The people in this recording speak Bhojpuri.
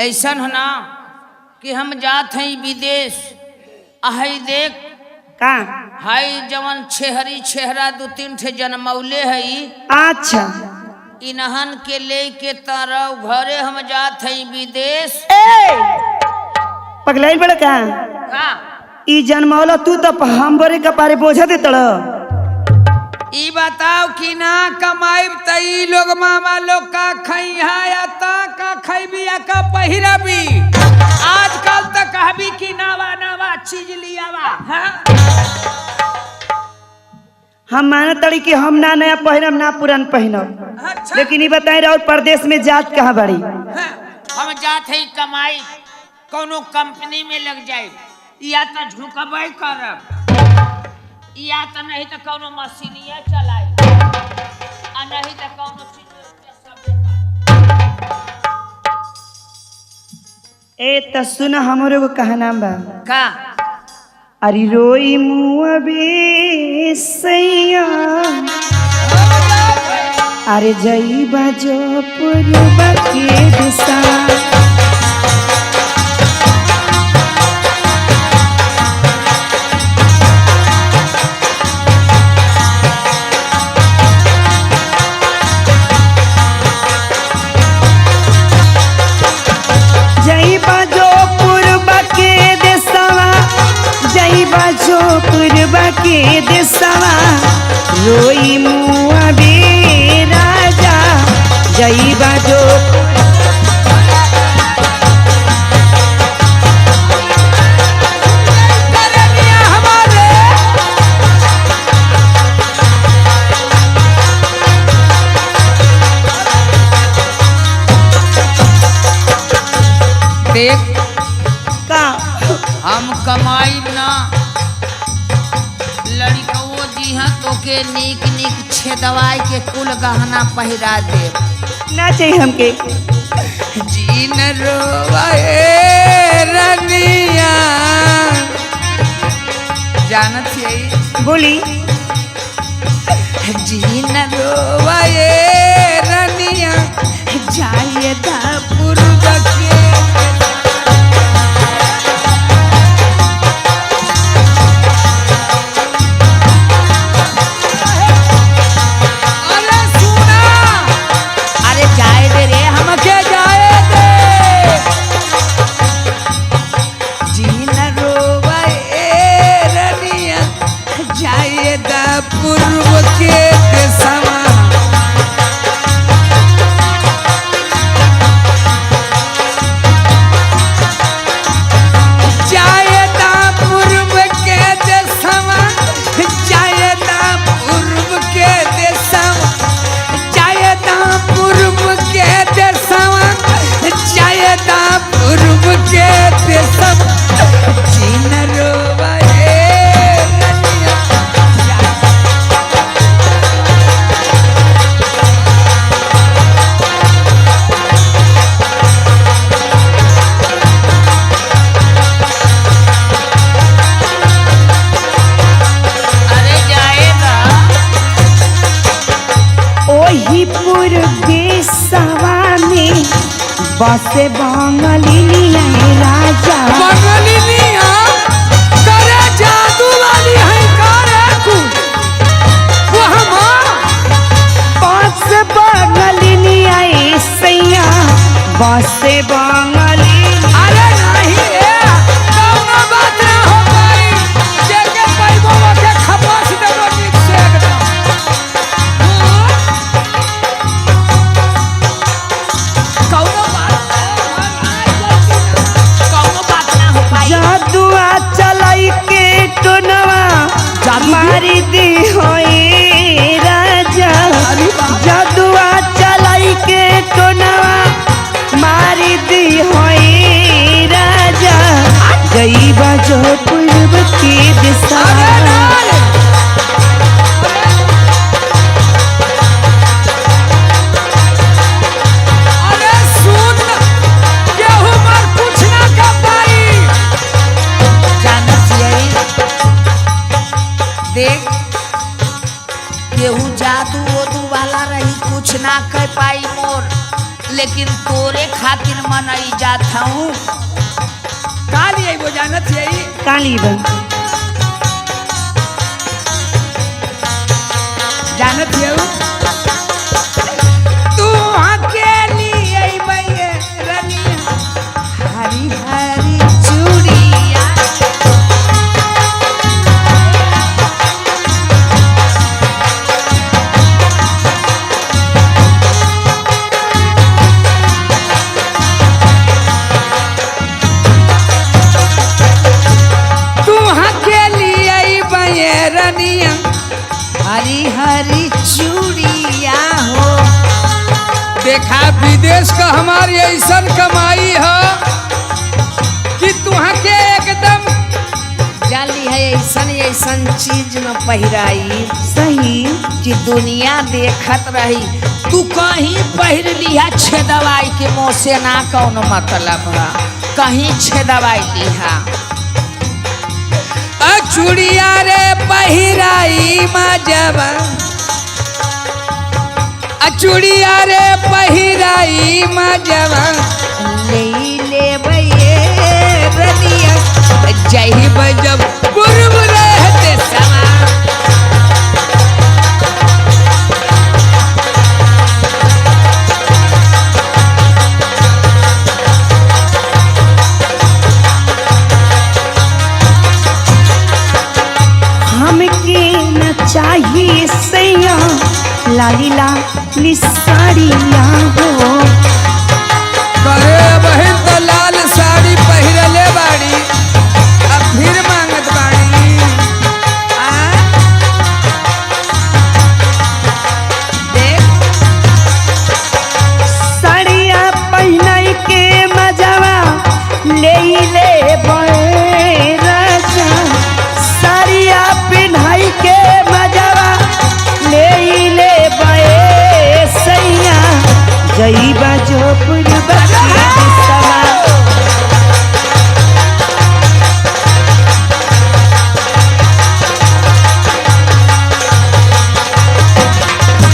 ऐसा है ना कि हम जात हैं विदेश आहई देख का हाई जवन छेहरी छेहरा 2-3 ठे जनमौले हई। अच्छा इन्हन के ले के तरह घरे हम जात हैं विदेश। पगलाइल बड़ा का का ई जनमौला तू तो हम बरे कपारे बोझा दे तड़। ई बताओ कि ना कमाइब तई लोग मामा लोग का खई या ता का खैबी या का पहिरबी। आजकल तो कहबी कि नवा नवा चीज लियावा। हम माना तड़ी कि हम ना नया पहनब ना पुरान पहनब, अच्छा लेकिन ये बताए और परदेश में जात कहाँ बड़ी। हम जात है कमाई कोनो कंपनी में लग जाए या तो झुकबै करब या तो नहीं तो कोनो मशीनिया चलाई आ नहीं तो कोनो चीज ए त सुन हमरे को कहना बा का अरे रोई मुआ बे सैया अरे जईबा जो पुरबा के दिशा के देसवा रोई मुआ बे राजा जईबा जो देख का हम कमाई ना लड़को जी हाँ तो के नीक नीक छेदवाई के कुल गहना पहिरा दे ना चाहिए हमके जीन रोवाए रनिया जानत है बोली जीन रोवाए रनिया जाए दा पूर्व के बसे बंगलिया राजा बंगलिया करे जादू वाली है करे तू वो हम बसे बंगलिया सैया बसे बंगली अरे नहीं है कौनो बात ना हो पाई जेके पैबो के खपास देबो नीक से एकदम कौनो जादुआ चलाई के टोनवा मारी दी होए राजा जादुआ चलाई के टोनवा मारी दी होए राजा जईबा जो पूर्व की दिशा देख केहू जादू ओदू वाला रही कुछ ना कह पाई मोर लेकिन तोरे खातिर मनई जात हूँ। काली आई वो जानत यही काली बन जानत यू तू अकेली आई मैया रनिया हरी हरी चूड़िया तू अकेली आई मैया रनिया हरी हरी चूड़िया हो। देखा विदेश का हमारी ऐसा कमाई है कि तुहा के एकदम जाली है ऐसन ऐसन चीज न पहिराई सही कि दुनिया देखत रही। तू कहीं पहिर लिहा छेदवाई के मुँह से ना कौन मतलब है। कहीं छेदवाई लिहा चूड़िया रे पहिराई मजबा चूड़िया रे पहिराई मजबा ले ले बये रनिया जही बजब पूर्व रहते समा हमके न चाहिए सैया लालीला निसारिया हो। करे बहन तो लाल साड़ी पहिरले बाड़ी अब फिर मांगत बाड़ी देख साड़िया पहनाई के मजावा ले राजा साड़िया पहनाई के मजावा ले सैया जईबा जोपुर